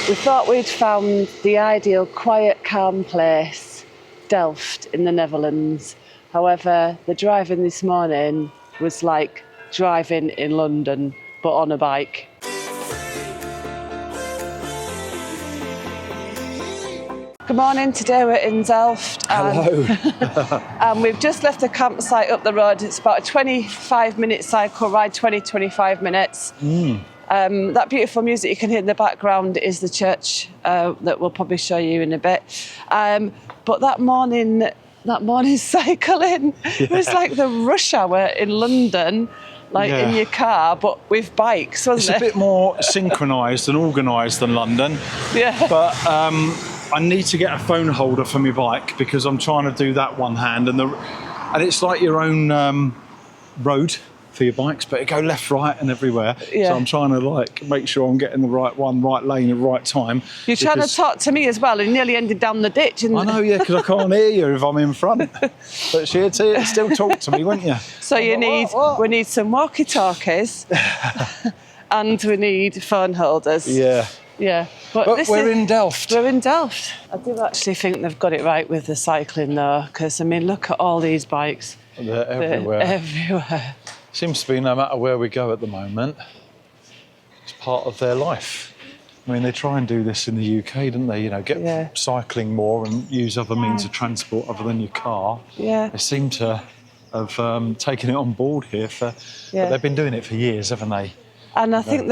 We thought we'd found the ideal quiet, calm place, Delft in the Netherlands. However, the driving this morning was like driving in London, but on a bike. Good morning, today we're in Delft. Hello. And we've just left the campsite up the road. It's about a 25-minute cycle ride, 25 minutes. That beautiful music you can hear in the background is the church that we'll probably show you in a bit. But that morning cycling, it was like the rush hour in London, in your car, but with bikes, wasn't it? It's a bit more synchronised and organised than London. Yeah. But I need to get a phone holder for my bike because I'm trying to do that one hand, and it's like your own road for your bikes, but it go left, right, and everywhere. Yeah. So I'm trying to make sure I'm getting the right one, right lane, at the right time. You're trying to talk to me as well, and nearly ended down the ditch. I know, yeah, because I can't hear you if I'm in front. But she'd still talk to me, wouldn't you? So we need some walkie-talkies, and we need phone holders. Yeah. Yeah, but we're in Delft. We're in Delft. I do actually think they've got it right with the cycling though, because I mean, look at all these bikes. They're everywhere. They're everywhere. Seems to be no matter where we go at the moment, it's part of their life. I mean, they try and do this in the UK, don't they? You know, get cycling more and use other means of transport other than your car. Yeah. They seem to have taken it on board here but they've been doing it for years, haven't they? And I think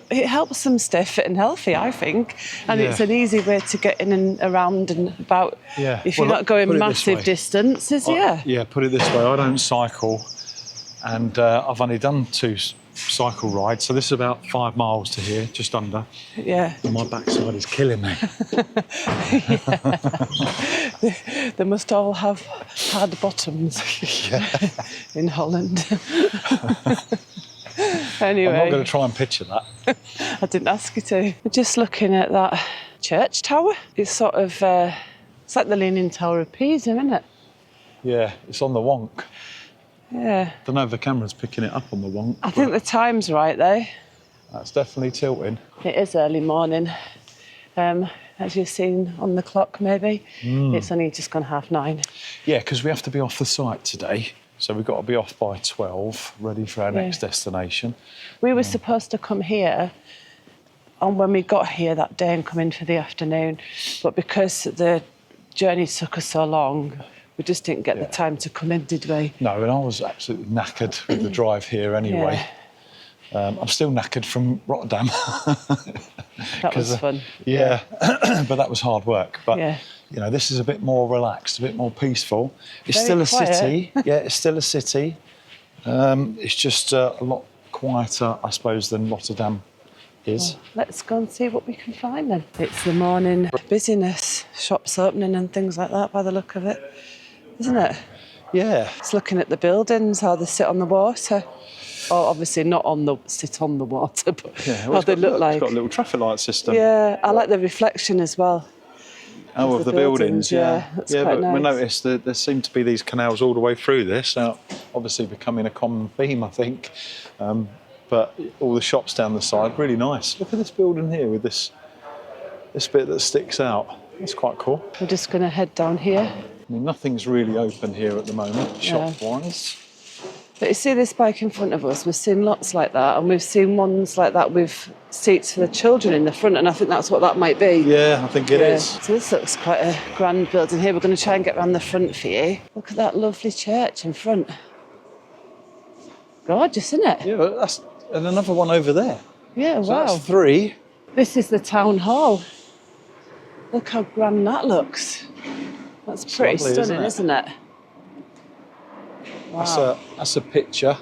it helps them stay fit and healthy, I think. And it's an easy way to get in and around and about if you're not going massive distances, Yeah, put it this way, I don't cycle and I've only done 2 cycle rides, so this is about 5 miles to here, just under. Yeah. And my backside is killing me. They must all have hard bottoms in Holland. Anyway. I'm not going to try and picture that. I didn't ask you to. We're just looking at that church tower. It's sort of, it's like the Leaning Tower of Pisa, isn't it? Yeah, it's on the wonk. Yeah. Don't know if the camera's picking it up on the wonk. I think the time's right, though. That's definitely tilting. It is early morning. As you've seen on the clock, maybe. It's only just gone 9:30. Yeah, because we have to be off the site today. So we've got to be off by 12, ready for our next destination. We were supposed to come here on when we got here that day and come in for the afternoon. But because the journey took us so long, we just didn't get the time to come in, did we? No, and I was absolutely knackered with the drive here anyway. Yeah. I'm still knackered from Rotterdam. That was fun. Yeah, but that was hard work. But, you know, this is a bit more relaxed, a bit more peaceful. It's still a city. Yeah, it's still a city. It's just a lot quieter, I suppose, than Rotterdam is. Well, let's go and see what we can find then. It's the morning busyness, shops opening and things like that by the look of it, isn't it? Yeah. It's looking at the buildings, how they sit on the water. Oh, obviously not sit on the water, but how they look like. It's got a little traffic light system. Yeah, I like the reflection as well. Of the buildings, that's quite but nice. we noticed that there seem to be these canals all the way through this. Now, obviously becoming a common theme, I think. But all the shops down the side, really nice. Look at this building here with this bit that sticks out. That's quite cool. We're just going to head down here. I mean, nothing's really open here at the moment, shop-wise. But you see this bike in front of us, we've seen lots like that, and we've seen ones like that with seats for the children in the front, and I think that's what that might be. Yeah, I think it is. So this looks quite a grand building here. We're going to try and get around the front for you. Look at that lovely church in front. Gorgeous, isn't it? Yeah, and another one over there. Yeah, so wow. That's 3. This is the town hall. Look how grand that looks. That's pretty stunning, isn't it? Wow. That's a picture.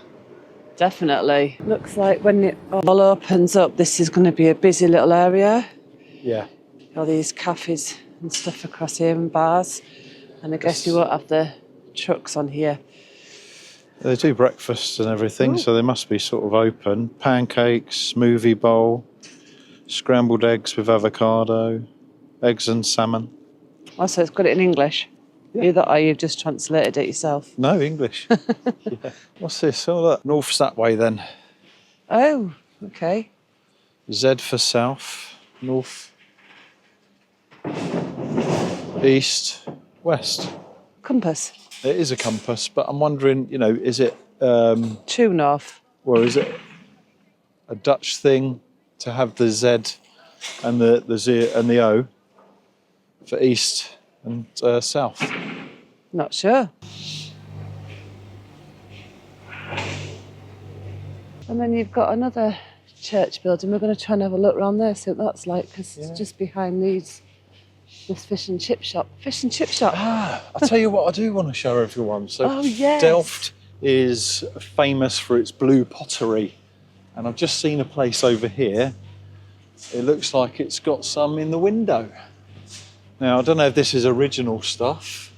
Definitely. Looks like when it all opens up, this is going to be a busy little area. Yeah. All these cafes and stuff across here and bars. And I guess you won't have the trucks on here. They do breakfasts and everything, so they must be sort of open. Pancakes, smoothie bowl, scrambled eggs with avocado, eggs and salmon. Oh, so it's got it in English? Yeah. Either or you've just translated it yourself? No, English. Yeah. What's this? Oh, look. North's that way then. Oh, okay. Z for south, north east, west. Compass. It is a compass, but I'm wondering, you know, is it... True north. Or is it a Dutch thing to have the Z and the Z and the O for east and south? Not sure. And then you've got another church building. We're going to try and have a look around there, see what that's like, because it's just behind this fish and chip shop. Fish and chip shop. Ah, I'll tell you what I do want to show everyone. So oh, yes. Delft is famous for its blue pottery. And I've just seen a place over here. It looks like it's got some in the window. Now, I don't know if this is original stuff.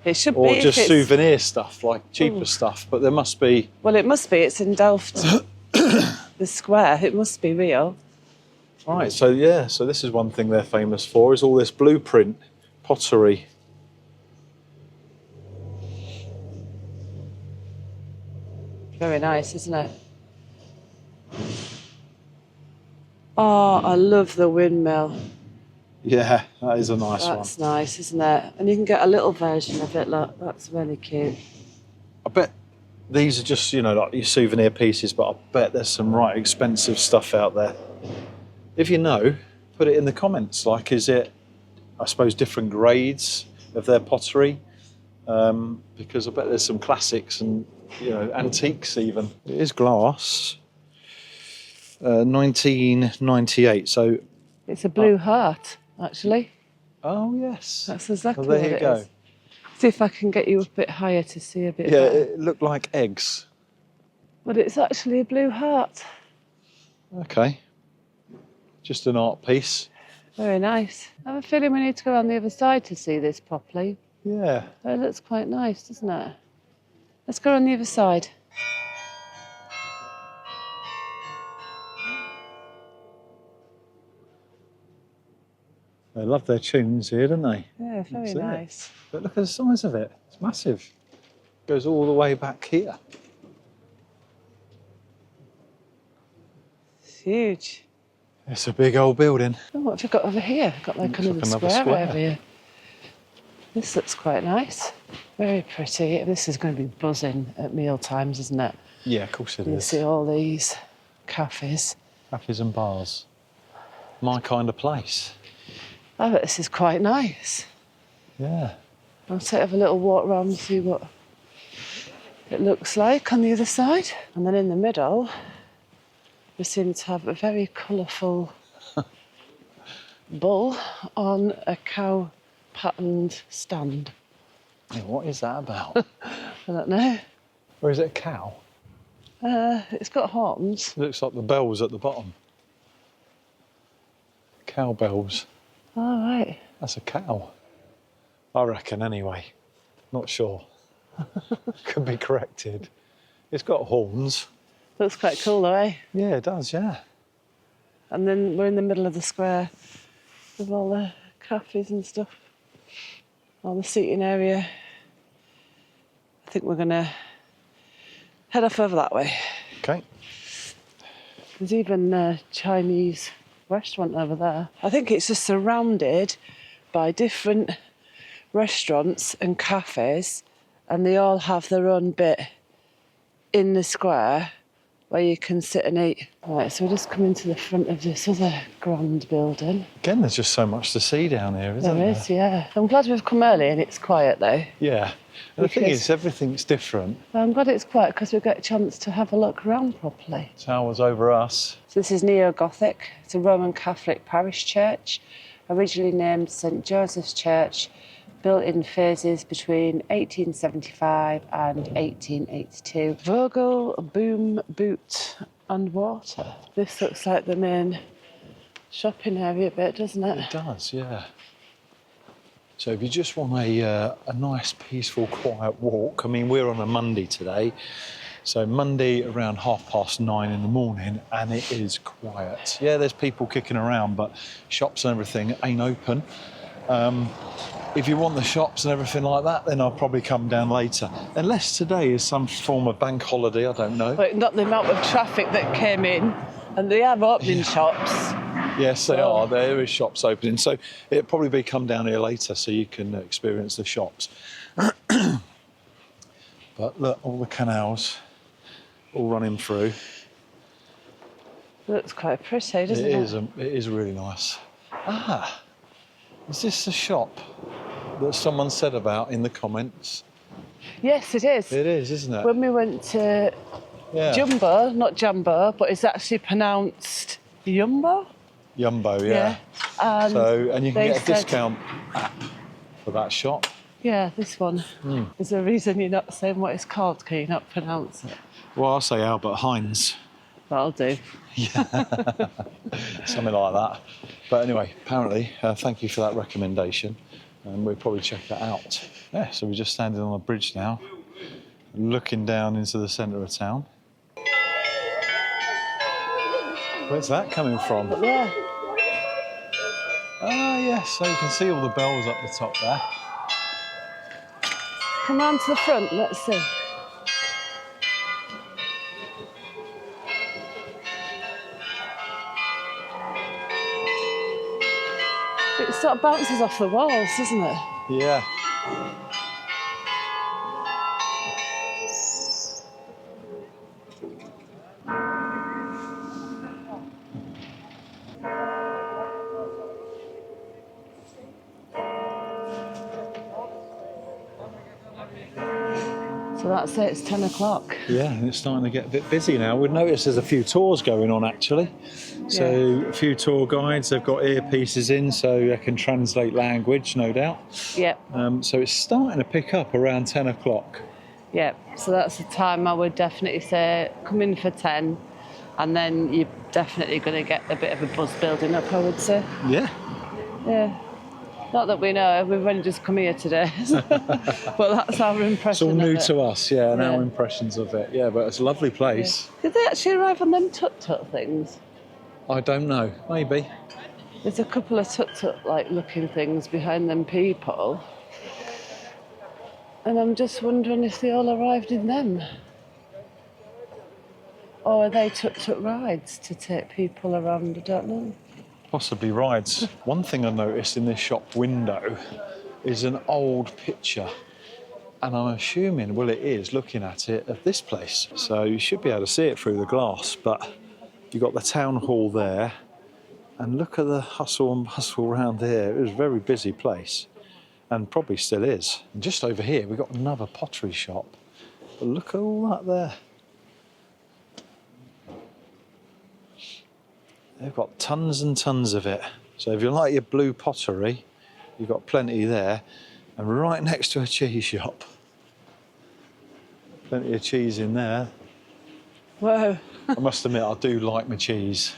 It should be. Or just souvenir stuff, like cheaper stuff, but there must be... Well, it must be. It's in Delft, the square. It must be real. Right, so yeah, so this is one thing they're famous for, is all this blueprint pottery. Very nice, isn't it? Oh, I love the windmill. Yeah, that is a nice one. That's nice, isn't it? And you can get a little version of it, look. That's really cute. I bet these are just, you know, like your souvenir pieces, but I bet there's some right expensive stuff out there. If you know, put it in the comments. Like, is it, I suppose, different grades of their pottery? Because I bet there's some classics and, you know, antiques even. It is glass. 1998, so... It's a blue heart, actually. Oh, yes. That's exactly well, what it is. See if I can get you a bit higher to see a bit better. It looked like eggs. But it's actually a blue heart. Okay. Just an art piece. Very nice. I have a feeling we need to go around the other side to see this properly. Yeah. But it looks quite nice, doesn't it? Let's go on the other side. They love their tunes here, don't they? Yeah, very nice. But look at the size of it. It's massive. Goes all the way back here. It's huge. It's a big old building. Oh, what have you got over here? Got like another square over here. This looks quite nice. Very pretty. This is going to be buzzing at meal times, isn't it? Yeah, of course it is. You see all these cafes. Cafes and bars. My kind of place. I bet this is quite nice. Yeah. I'll have a little walk around and see what it looks like on the other side. And then in the middle, we seem to have a very colourful bull on a cow patterned stand. Hey, what is that about? I don't know. Or is it a cow? It's got horns. It looks like the bells at the bottom. Cow bells. Oh, right. That's a cow. I reckon, anyway. Not sure. Could be corrected. It's got horns. Looks quite cool, though, eh? Yeah, it does, yeah. And then we're in the middle of the square with all the cafes and stuff. All the seating area. I think we're going to head off over that way. Okay. There's even a Chinese restaurant over there. I think it's just surrounded by different restaurants and cafes, and they all have their own bit in the square where you can sit and eat. Right, so we're just coming to the front of this other grand building. Again, there's just so much to see down here, isn't there? There is, yeah. I'm glad we've come early and it's quiet though. Yeah. And the thing is, everything's different. I'm glad it's quiet because we get a chance to have a look around properly. Towers over us. So this is Neo-Gothic. It's a Roman Catholic parish church, originally named St Joseph's Church, built in phases between 1875 and 1882. Vogel, Boom, Boot and Water. This looks like the main shopping area bit, doesn't it? It does, yeah. So if you just want a nice, peaceful, quiet walk, I mean, we're on a Monday today, so Monday around 9:30 in the morning, and it is quiet. Yeah, there's people kicking around, but shops and everything ain't open. If you want the shops and everything like that, then I'll probably come down later. Unless today is some form of bank holiday, I don't know. But not the amount of traffic that came in, and they are opening shops. Yes, they are. There is shops opening. So it'll probably be come down here later so you can experience the shops. But look, all the canals all running through. Looks quite pretty, doesn't it? It is really nice. Ah, is this the shop that someone said about in the comments? Yes, it is. It is, isn't it? When we went to Jumbo, not Jumbo, but it's actually pronounced Jumbo. Jumbo, yeah. And you can get a discount app for that shop. Yeah, this one. Is there a reason you're not saying what it's called? Can you not pronounce it? Well, I'll say Albert Heinz. That'll do. Yeah, something like that. But anyway, apparently, thank you for that recommendation, and we'll probably check that out. Yeah, so we're just standing on a bridge now, looking down into the centre of town. Where's that coming from? Up there. Ah, yes, so you can see all the bells up the top there. Come round to the front, let's see. It sort of bounces off the walls, doesn't it? Yeah. So that's it, it's 10 o'clock. Yeah, and it's starting to get a bit busy now. We've noticed there's a few tours going on actually. So a few tour guides, they've got earpieces in so they can translate language, no doubt. Yep. So it's starting to pick up around 10 o'clock. Yep, so that's the time I would definitely say come in for 10 and then you're definitely going to get a bit of a buzz building up, I would say. Yeah. Yeah. Not that we know, we've only just come here today, but that's our impression. It's all new of it. to us, yeah, and our impressions of it. Yeah, but it's a lovely place. Yeah. Did they actually arrive on them tut-tut things? I don't know, maybe. There's a couple of tut-tut like looking things behind them people. And I'm just wondering if they all arrived in them. Or are they tuk-tuk rides to take people around? I don't know. Possibly rides. One thing I noticed in this shop window is an old picture. And I'm assuming, well, it is, looking at it, of this place. So you should be able to see it through the glass. But you've got the town hall there. And look at the hustle and bustle around here. It was a very busy place. And probably still is. And just over here, we've got another pottery shop. But look at all that there. They've got tons and tons of it. So if you like your blue pottery, you've got plenty there. And right next to a cheese shop. Plenty of cheese in there. Whoa. I must admit, I do like my cheese.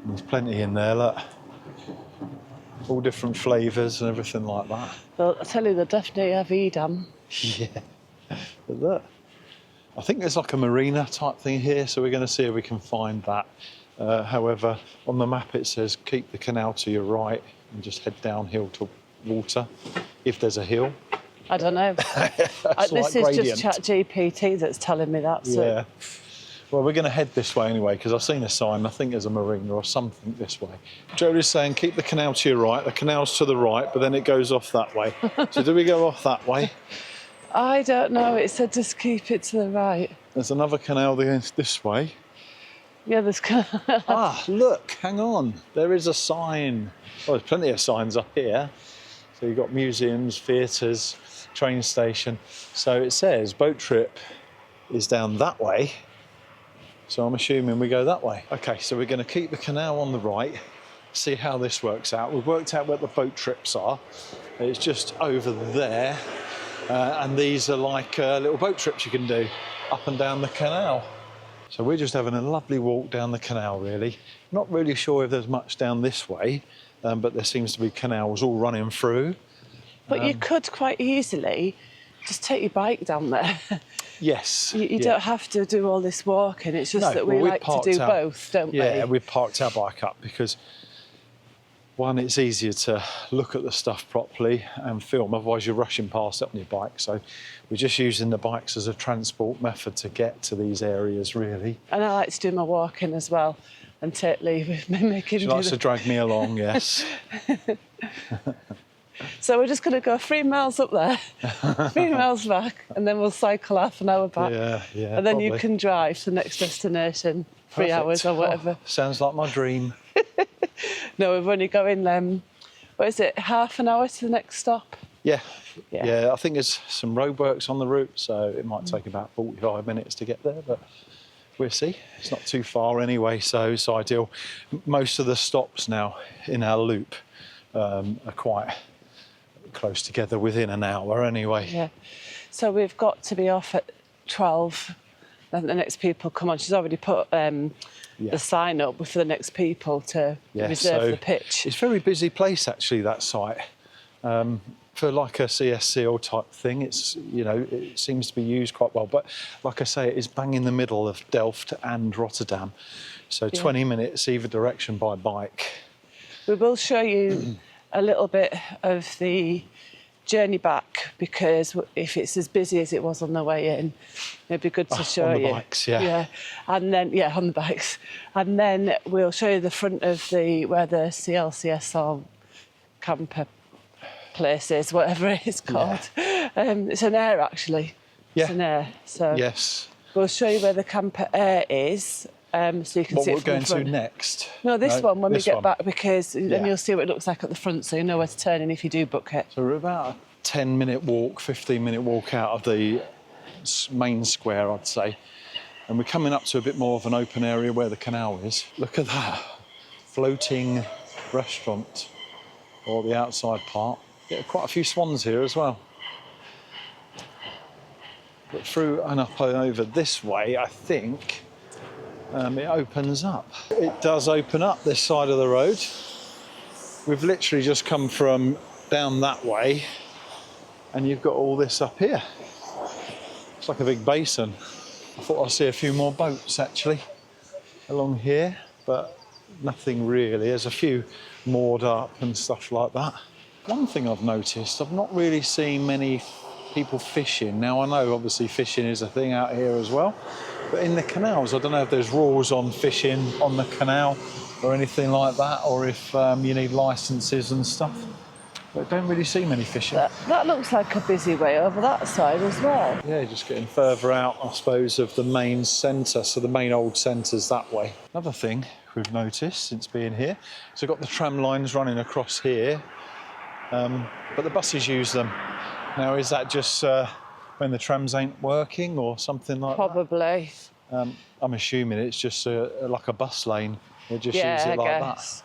And there's plenty in there, look. All different flavours and everything like that. Well, I tell you, they definitely have Edam. Yeah. But look. I think there's like a marina type thing here, so we're going to see if we can find that. However, on the map it says keep the canal to your right and just head downhill to water, if there's a hill. I don't know. This is just ChatGPT that's telling me that. So. Yeah. Well, we're going to head this way anyway, because I've seen a sign. I think there's a marina or something this way. Jodie's saying keep the canal to your right. The canal's to the right, but then it goes off that way. So do we go off that way? I don't know. It said just keep it to the right. There's another canal this way. Yeah, there's... Ah, look, hang on. There is a sign. Well, there's plenty of signs up here. So you've got museums, theatres, train station. So it says boat trip is down that way. So I'm assuming we go that way. Okay, so we're going to keep the canal on the right, see how this works out. We've worked out where the boat trips are. It's just over there. And these are like little boat trips you can do up and down the canal. So we're just having a lovely walk down the canal, really. Not really sure if there's much down this way, but there seems to be canals all running through. But you could quite easily just take your bike down there. Yes. You don't have to do all this walking. It's just that we like to do both, don't we? Yeah, we've parked our bike up because, one, it's easier to look at the stuff properly and film, otherwise you're rushing past it on your bike. So we're just using the bikes as a transport method to get to these areas, really. And I like to do my walking as well. and take leave with me, making. She likes to drag me along, yes. So we're just going to go 3 miles up there, 3 miles back, and then we'll cycle half an hour back. Yeah. And then probably. you can drive to the next destination, 3 Perfect. hours or whatever. Oh, sounds like my dream. No, we're only going, what is it, half an hour to the next stop? Yeah. I think there's some roadworks on the route, so it might take about 45 minutes to get there, but we'll see. It's not too far anyway, so it's ideal. Most of the stops now in our loop are quite close together within an hour anyway. Yeah. So we've got to be off at 12. Then the next people come on. She's already put the sign up for the next people to reserve the pitch. It's a very busy place actually, that site. For like a CSCL type thing, it's, you know, it seems to be used quite well. But like I say, it is bang in the middle of Delft and Rotterdam. So 20 minutes either direction by bike. We will show you a little bit of the journey back, because if it's as busy as it was on the way in, it'd be good to show you. On the bikes, yeah. And then, on the bikes. And then we'll show you the front of where the CLCS or camper place is, whatever it is called. It's an air, actually. Yeah. It's an air. So yes. We'll show you where the camper air is. So you can see it from the front. What we're going to next? No, this one when we get back, because then you'll see what it looks like at the front, so you know where to turn in if you do book it. So we're about a 10-minute walk, 15-minute walk out of the main square, I'd say. And we're coming up to a bit more of an open area where the canal is. Look at that. Floating restaurant, or the outside part. Get quite a few swans here as well. But through and up and over this way, I think it opens up. It does open up this side of the road. We've literally just come from down that way, and you've got all this up here. It's like a big basin. I thought I'd see a few more boats actually along here, but nothing really. There's a few moored up and stuff like that. One thing I've noticed, I've not really seen many people fishing. Now I know obviously fishing is a thing out here as well, but in the canals, I don't know if there's rules on fishing on the canal or anything like that, or if you need licences and stuff. But I don't really see many fishing. That looks like a busy way over that side as well. Yeah, just getting further out, I suppose, of the main centre. So the main old centre's that way. Another thing we've noticed since being here, so we've got the tram lines running across here, but the buses use them. Now, is that just when the trams ain't working or something like Probably. that? I'm assuming it's just like a bus lane. They just use it like that.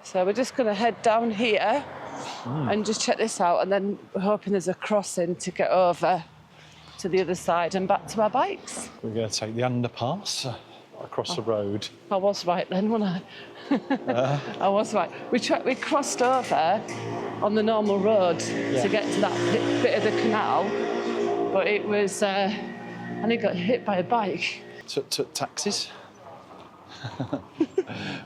So we're just going to head down here and just check this out, and then we're hoping there's a crossing to get over to the other side and back to our bikes. We're going to take the underpass across the road. I was right then, wasn't I? I was right. We crossed over on the normal road to get to that bit of the canal, but it was, and it got hit by a bike. Took taxis.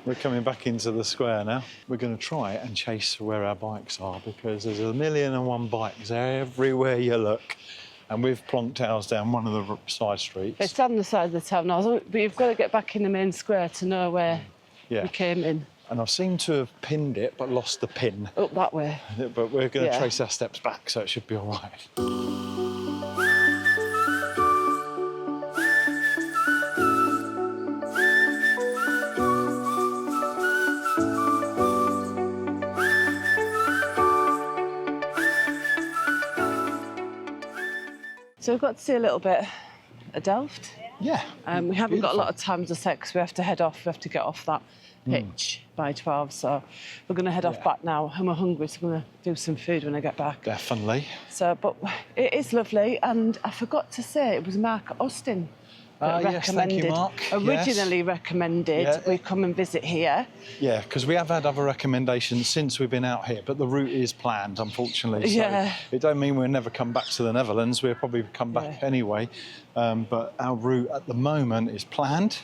We're coming back into the square now. We're going to try and chase where our bikes are, because there's 1,000,001 bikes everywhere you look. And we've plonked ours down one of the side streets. It's down the side of the town now, but you've got to get back in the main square to know where we came in. And I seem to have pinned it, but lost the pin. Up that way. But we're going to trace our steps back, so it should be all right. So we've got to see a little bit of Delft. Yeah. We haven't got a lot of time to say, because we have to head off. We have to get off that pitch by 12. So we're going to head off back now. And we're hungry, so we're going to do some food when I get back. Definitely. So, but it is lovely. And I forgot to say, it was Mark Austin that recommended. Yes, thank you, Mark. Originally recommended we come and visit here. Yeah, because we have had other recommendations since we've been out here, but the route is planned, unfortunately. So it don't mean we'll never come back to the Netherlands. We'll probably come back anyway. But our route at the moment is planned.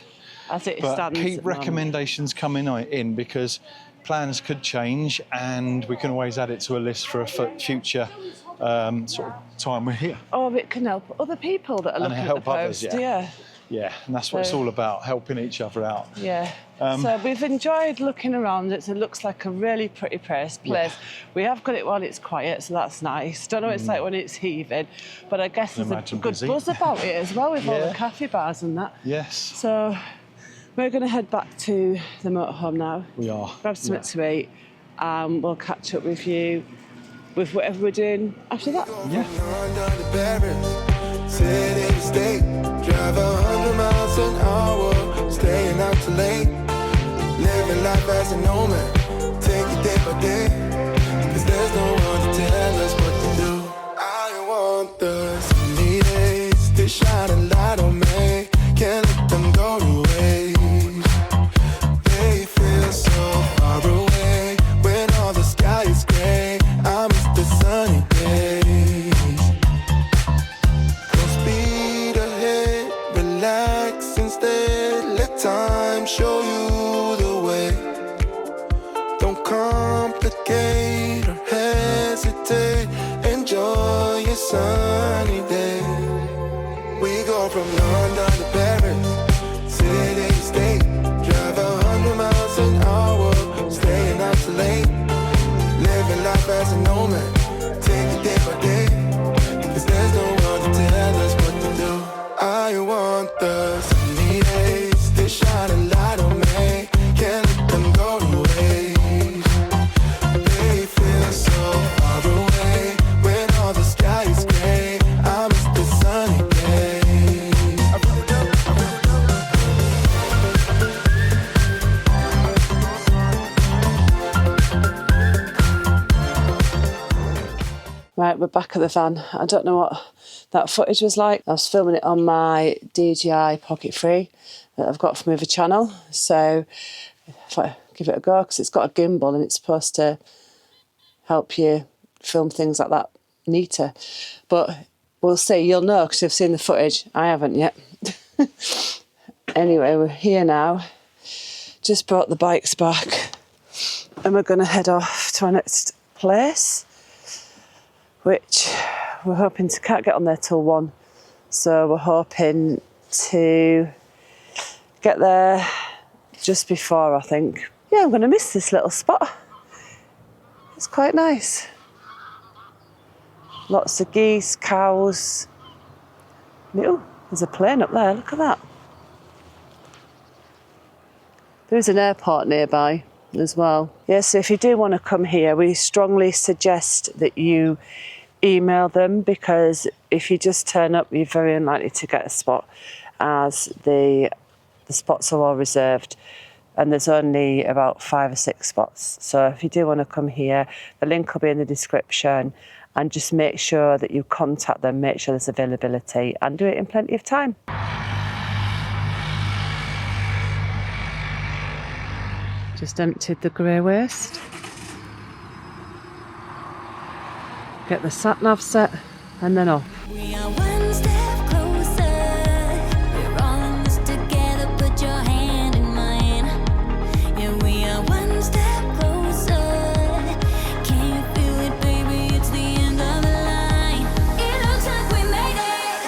As it but stands. Keep recommendations coming in, because plans could change, and we can always add it to a list for a future sort of time we're here. Or it can help other people that are looking at the post. Yeah, and that's what it's all about, helping each other out. Yeah. So we've enjoyed looking around. It looks like a really pretty place. Yeah. We have got it while it's quiet, so that's nice. Don't know what it's like when it's heaving, but I guess there's a good buzz about it as well with all the cafe bars and that. Yes. So we're going to head back to the motorhome now. We are. Grab something to eat, and we'll catch up with you with whatever we're doing after that. Yeah. City to state, drive 100 miles an hour, staying out too late, living life as a nomad, take it day by day, cause there's no one to tell us what to do. I want the sunny days, they shine a light on me, can't let them go to waste. They feel so far away, when all the sky is grey, I miss the sunny days. Time show you the way. Don't complicate or hesitate. Enjoy your sunny day. We go from London to Paris, city to state, drive 100 miles an hour, staying out too late, living life as a nomad, take it day by day, cause there's no one to tell us what to do. I want the sunny days, shine a light on me, can't let them go to waste. They feel so far away, when all the sky is grey, I miss the sunny days. I really do, I really do. Right, we're back at the van. I don't know what that footage was like. I was filming it on my DJI Pocket 3 that I've got from Oude Channel. So if I give it a go, because it's got a gimbal and it's supposed to help you film things like that neater. But we'll see. You'll know because you've seen the footage. I haven't yet. Anyway, we're here now. Just brought the bikes back and we're going to head off to our next place, which we're hoping to can't get on there till 1. So we're hoping to get there just before, I think. Yeah, I'm going to miss this little spot. It's quite nice. Lots of geese, cows. Oh, there's a plane up there, look at that. There is an airport nearby as well. Yeah, so if you do want to come here, we strongly suggest that you email them, because if you just turn up, you're very unlikely to get a spot, as the spots are all reserved and there's only about 5 or 6 spots. So if you do want to come here, the link will be in the description, and just make sure that you contact them, make sure there's availability, and do it in plenty of time. Just emptied the grey waste. Get the sat-nav set and then off. We are one step closer. We're all in this together. Put your hand in mine. Yeah, we are one step closer. Can you feel it, baby? It's the end of the line. It looks like we made it.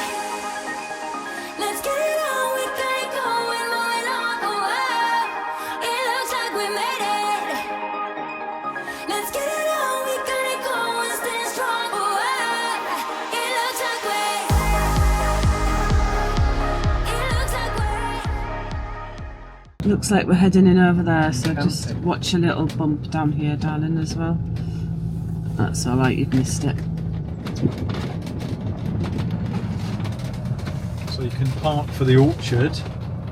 Let's get it on. We got it going, moving on. Oh, it looks like we made it. Let's get it on. We got it going, stay strong. Looks like we're heading in over there, so just watch a little bump down here, darling, as well. That's all right, you've missed it. So you can park for the orchard,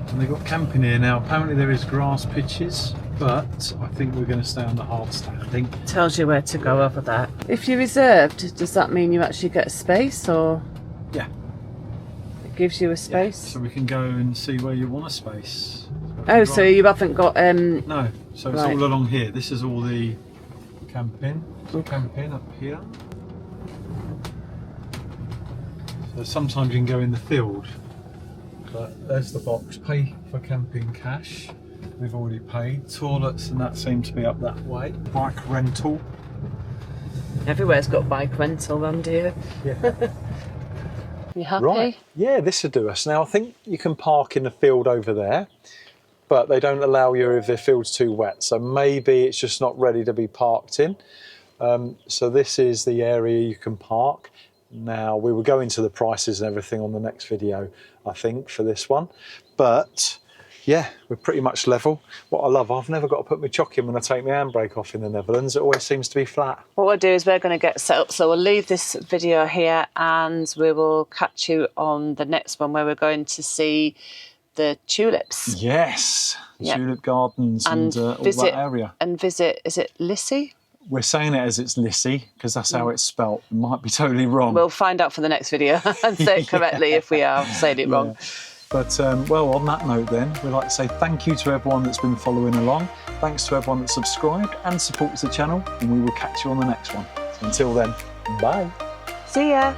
and they've got camping here now. Apparently there is grass pitches, but I think we're going to stay on the hard standing. Tells you where to go over there. If you're reserved, does that mean you actually get a space, or? Yeah. It gives you a space? So we can go and see where you want a space. Oh, so you haven't got... No, so it's right. all along here. This is all the camping. Camping up here. So sometimes you can go in the field. But there's the box. Pay for camping cash. We've already paid. Toilets and that seem to be up that way. Bike rental. Everywhere's got bike rental then, dear. Yeah. You happy? Right. Yeah, this will do us. Now I think you can park in the field over there. but they don't allow you if their field's too wet. So maybe it's just not ready to be parked in. So this is the area you can park. Now, we will go into the prices and everything on the next video, I think, for this one. But yeah, we're pretty much level. What I love, I've never got to put my chock in when I take my handbrake off in the Netherlands. It always seems to be flat. What we'll do is we're going to get set up. So we'll leave this video here and we will catch you on the next one where we're going to see the tulips. Yes, Yep. tulip gardens and all that area. And visit, is it Lissy? We're saying it as it's Lissy because that's how it's spelt. It might be totally wrong. We'll find out for the next video and say it correctly if we are saying it wrong. But, well, on that note then, we'd like to say thank you to everyone that's been following along. Thanks to everyone that's subscribed and supports the channel. And we will catch you on the next one. So until then, bye. See ya.